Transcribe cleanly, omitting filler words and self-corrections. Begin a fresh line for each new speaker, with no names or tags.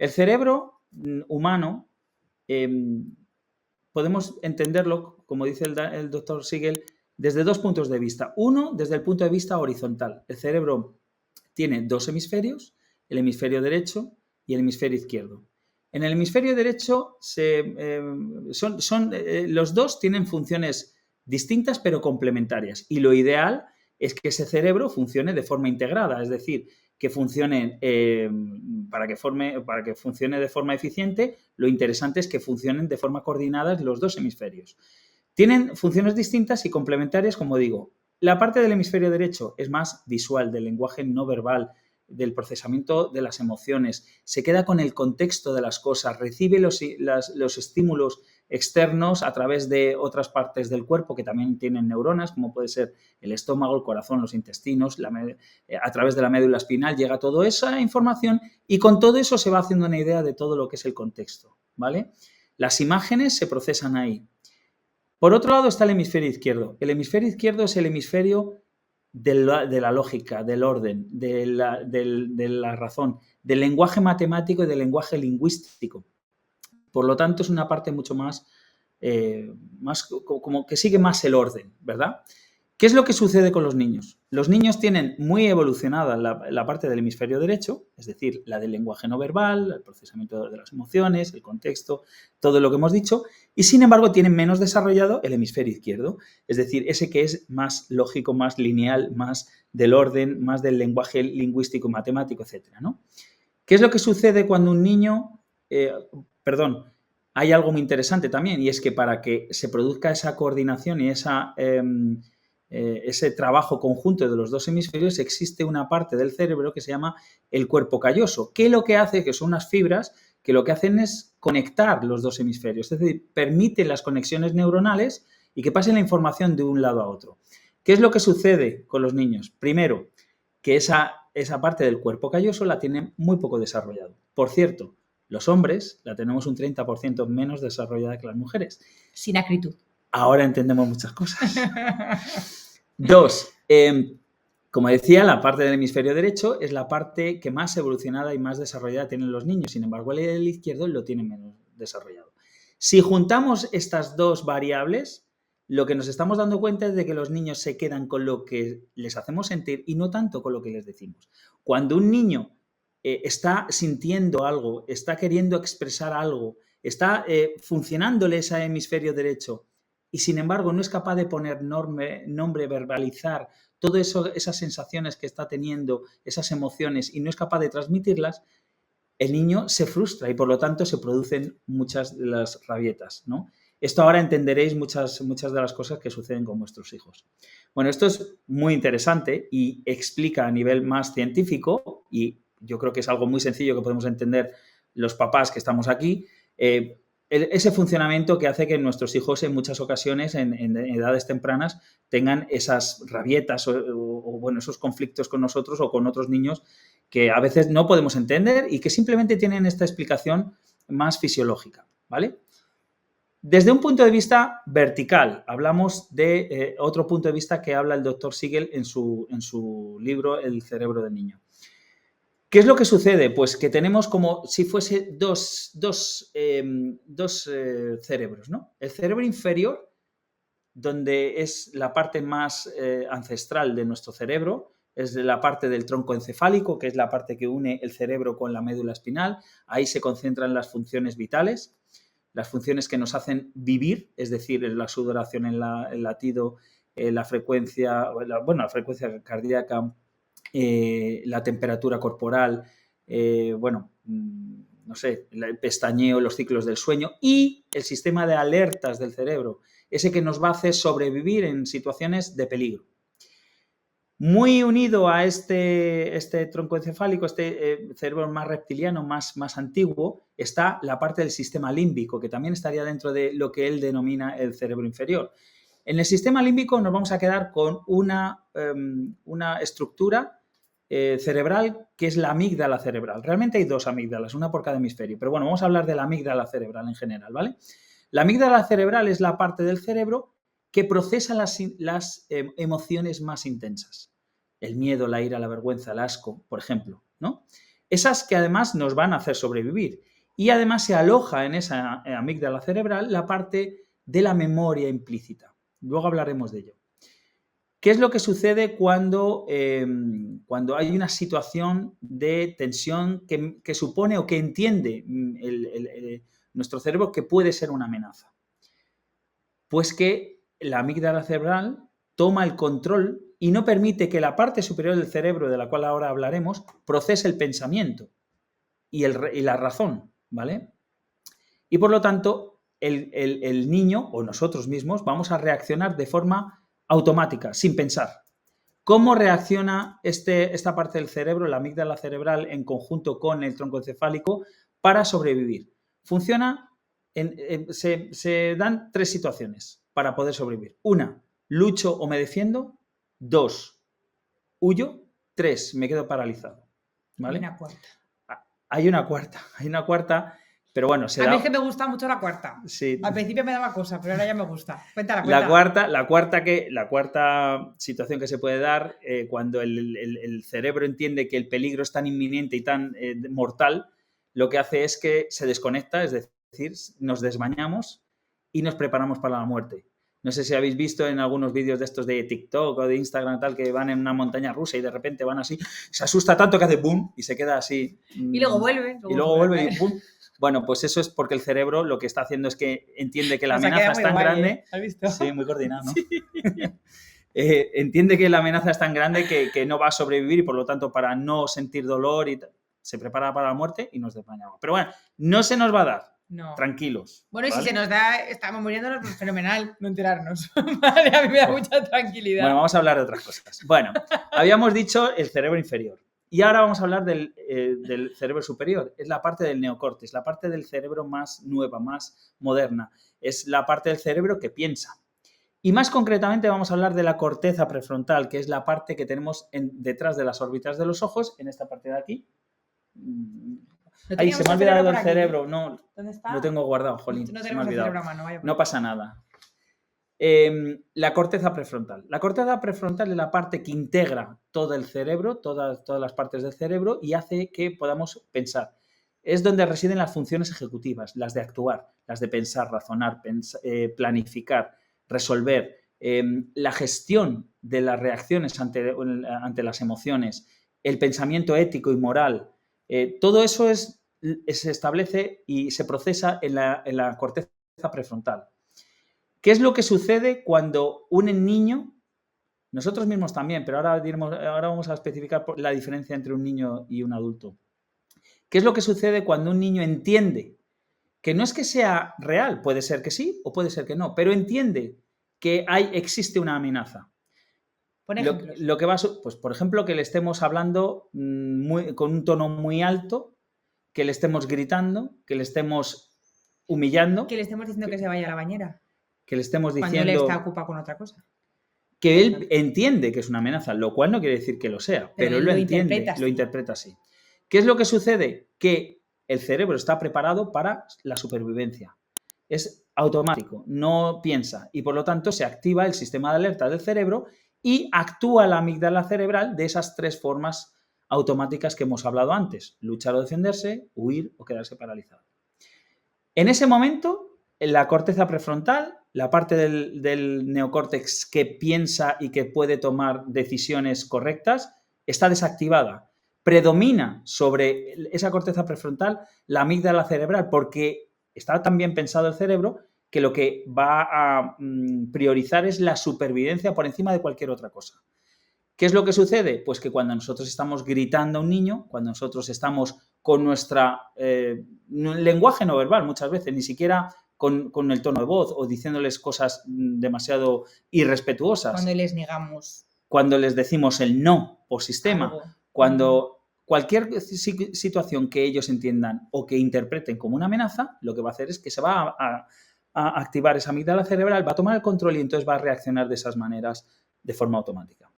El cerebro humano podemos entenderlo, como dice el doctor Siegel, desde dos puntos de vista. Uno, desde el punto de vista horizontal. El cerebro tiene dos hemisferios, el hemisferio derecho y el hemisferio izquierdo. En el hemisferio derecho los dos tienen funciones distintas pero complementarias, y lo ideal es que ese cerebro funcione de forma integrada, es decir, que funcione para que funcione de forma eficiente. Lo interesante es que funcionen de forma coordinada los dos hemisferios. Tienen funciones distintas y complementarias, como digo. La parte del hemisferio derecho es más visual, del lenguaje no verbal, del procesamiento de las emociones, se queda con el contexto de las cosas, recibe los estímulos externos a través de otras partes del cuerpo que también tienen neuronas, como puede ser el estómago, el corazón, los intestinos, a través de la médula espinal llega toda esa información y con todo eso se va haciendo una idea de todo lo que es el contexto, ¿vale? Las imágenes se procesan ahí. Por otro lado está el hemisferio izquierdo. El hemisferio izquierdo es el hemisferio de la lógica, del orden, de la razón, del lenguaje matemático y del lenguaje lingüístico. Por lo tanto, es una parte mucho más como que sigue más el orden, ¿verdad? ¿Qué es lo que sucede con los niños? Los niños tienen muy evolucionada la parte del hemisferio derecho, es decir, la del lenguaje no verbal, el procesamiento de las emociones, el contexto, todo lo que hemos dicho, y sin embargo tienen menos desarrollado el hemisferio izquierdo, es decir, ese que es más lógico, más lineal, más del orden, más del lenguaje lingüístico, matemático, etcétera, ¿no? ¿Qué es lo que sucede cuando un niño, hay algo muy interesante también, y es que para que se produzca esa coordinación y ese trabajo conjunto de los dos hemisferios, existe una parte del cerebro que se llama el cuerpo calloso, que lo que hace, que son unas fibras, que lo que hacen es conectar los dos hemisferios, es decir, permite las conexiones neuronales y que pase la información de un lado a otro. ¿Qué es lo que sucede con los niños? Primero, que esa parte del cuerpo calloso la tienen muy poco desarrollado. Por cierto, los hombres la tenemos un 30% menos desarrollada que las mujeres.
Sin acritud.
Ahora entendemos muchas cosas. Dos, como decía, la parte del hemisferio derecho es la parte que más evolucionada y más desarrollada tienen los niños. Sin embargo, el izquierdo lo tiene menos desarrollado. Si juntamos estas dos variables, lo que nos estamos dando cuenta es de que los niños se quedan con lo que les hacemos sentir y no tanto con lo que les decimos. Cuando un niño está sintiendo algo, está queriendo expresar algo, está funcionándole ese hemisferio derecho y sin embargo no es capaz de poner nombre, verbalizar todas esas sensaciones que está teniendo, esas emociones, y no es capaz de transmitirlas, el niño se frustra y por lo tanto se producen muchas de las rabietas, ¿no? Esto ahora entenderéis muchas de las cosas que suceden con vuestros hijos. Bueno, esto es muy interesante y explica a nivel más científico, y yo creo que es algo muy sencillo que podemos entender los papás que estamos aquí, ese funcionamiento que hace que nuestros hijos en muchas ocasiones, en edades tempranas, tengan esas rabietas o bueno, esos conflictos con nosotros o con otros niños que a veces no podemos entender y que simplemente tienen esta explicación más fisiológica, ¿vale? Desde un punto de vista vertical, hablamos de otro punto de vista que habla el doctor Siegel en su libro El cerebro del niño. ¿Qué es lo que sucede? Pues que tenemos como si fuese dos cerebros, ¿no? El cerebro inferior, donde es la parte más ancestral de nuestro cerebro, es la parte del tronco encefálico, que es la parte que une el cerebro con la médula espinal. Ahí se concentran las funciones vitales, las funciones que nos hacen vivir, es decir, la sudoración, el latido, la frecuencia cardíaca, la temperatura corporal, no sé, el pestañeo, los ciclos del sueño y el sistema de alertas del cerebro, ese que nos va a hacer sobrevivir en situaciones de peligro. Muy unido a este tronco encefálico, este cerebro más reptiliano, más antiguo, está la parte del sistema límbico, que también estaría dentro de lo que él denomina el cerebro inferior. En el sistema límbico nos vamos a quedar con una estructura cerebral que es la amígdala cerebral. Realmente hay dos amígdalas, una por cada hemisferio, pero bueno, vamos a hablar de la amígdala cerebral en general, ¿vale? La amígdala cerebral es la parte del cerebro que procesa las emociones más intensas. El miedo, la ira, la vergüenza, el asco, por ejemplo, ¿no? Esas que además nos van a hacer sobrevivir. Y además se aloja en esa amígdala cerebral la parte de la memoria implícita. Luego hablaremos de ello. ¿Qué es lo que sucede cuando hay una situación de tensión que supone o que entiende nuestro cerebro que puede ser una amenaza? Pues que la amígdala cerebral toma el control y no permite que la parte superior del cerebro, de la cual ahora hablaremos, procese el pensamiento y la razón, ¿vale? Y por lo tanto, el niño o nosotros mismos vamos a reaccionar de forma automática, sin pensar. ¿Cómo reacciona esta parte del cerebro, la amígdala cerebral, en conjunto con el tronco encefálico para sobrevivir? Funciona, se dan 3 situaciones para poder sobrevivir. 1, lucho o me defiendo. 2, huyo. 3, me quedo paralizado. ¿Vale? Hay una cuarta, pero bueno,
a mí es que me gusta mucho la cuarta.
Sí.
Al principio me daba cosa, pero ahora ya me gusta. Cuéntala.
La cuarta situación que se puede dar cuando el cerebro entiende que el peligro es tan inminente y tan mortal, lo que hace es que se desconecta, es decir, nos desmañamos y nos preparamos para la muerte. No sé si habéis visto en algunos vídeos de estos de TikTok o de Instagram tal que van en una montaña rusa y de repente van así, se asusta tanto que hace boom y se queda así.
Y luego vuelve.
Y luego vuelve y boom. Bueno, pues eso es porque el cerebro lo que está haciendo es que entiende que la amenaza es tan grande.
¿Has visto?
Sí, muy coordinado, ¿no?
Sí.
Entiende que la amenaza es tan grande que no va a sobrevivir y por lo tanto para no sentir dolor se prepara para la muerte y nos desmayamos. Pero bueno, no se nos va a dar.
No.
Tranquilos.
Bueno, y
¿vale?
si se nos da, estamos muriéndonos, pues fenomenal, no enterarnos. Vale, a mí me da mucha tranquilidad.
Bueno, vamos a hablar de otras cosas. Bueno, habíamos dicho el cerebro inferior. Y ahora vamos a hablar del cerebro superior. Es la parte del neocórtex, la parte del cerebro más nueva, más moderna. Es la parte del cerebro que piensa. Y más concretamente vamos a hablar de la corteza prefrontal, que es la parte que tenemos detrás de las órbitas de los ojos, en esta parte de aquí. Ahí se me ha olvidado el cerebro. No,
¿dónde está?
Lo tengo guardado, jolín.
No
se me ha
tenemos el
olvidado.
cerebro a mano, vaya.
No pasa nada. La corteza prefrontal. La corteza prefrontal es la parte que integra todo el cerebro, todas las partes del cerebro y hace que podamos pensar. Es donde residen las funciones ejecutivas, las de actuar, las de pensar, razonar, planificar, resolver, la gestión de las reacciones ante las emociones, el pensamiento ético y moral. Todo eso se establece y se procesa en la corteza prefrontal. ¿Qué es lo que sucede cuando un niño, nosotros mismos también, pero ahora vamos a especificar la diferencia entre un niño y un adulto? ¿Qué es lo que sucede cuando un niño entiende que no es que sea real, puede ser que sí o puede ser que no, pero entiende que existe una amenaza?
Pon ejemplos.
Lo que va pues por ejemplo, que le estemos hablando con un tono muy alto, que le estemos gritando, que le estemos humillando.
Que le estemos diciendo que se vaya a la bañera.
Que le estemos diciendo...
Cuando él está ocupado con otra cosa.
Que él entiende que es una amenaza, lo cual no quiere decir que lo sea, pero él lo entiende, lo interpreta así. ¿Qué es lo que sucede? Que el cerebro está preparado para la supervivencia. Es automático, no piensa y por lo tanto se activa el sistema de alerta del cerebro y actúa la amígdala cerebral de esas 3 formas automáticas que hemos hablado antes: luchar o defenderse, huir o quedarse paralizado. En ese momento, en la corteza prefrontal, la parte del neocórtex que piensa y que puede tomar decisiones correctas, está desactivada. Predomina sobre esa corteza prefrontal la amígdala cerebral, porque está tan bien pensado el cerebro que lo que va a priorizar es la supervivencia por encima de cualquier otra cosa. ¿Qué es lo que sucede? Pues que cuando nosotros estamos gritando a un niño, cuando nosotros estamos con nuestra lenguaje no verbal, muchas veces, ni siquiera con el tono de voz o diciéndoles cosas demasiado irrespetuosas.
Cuando les negamos.
Cuando les decimos el no por sistema.
Algo.
Cuando cualquier situación que ellos entiendan o que interpreten como una amenaza, lo que va a hacer es que se va a activar esa amígdala cerebral, va a tomar el control y entonces va a reaccionar de esas maneras de forma automática.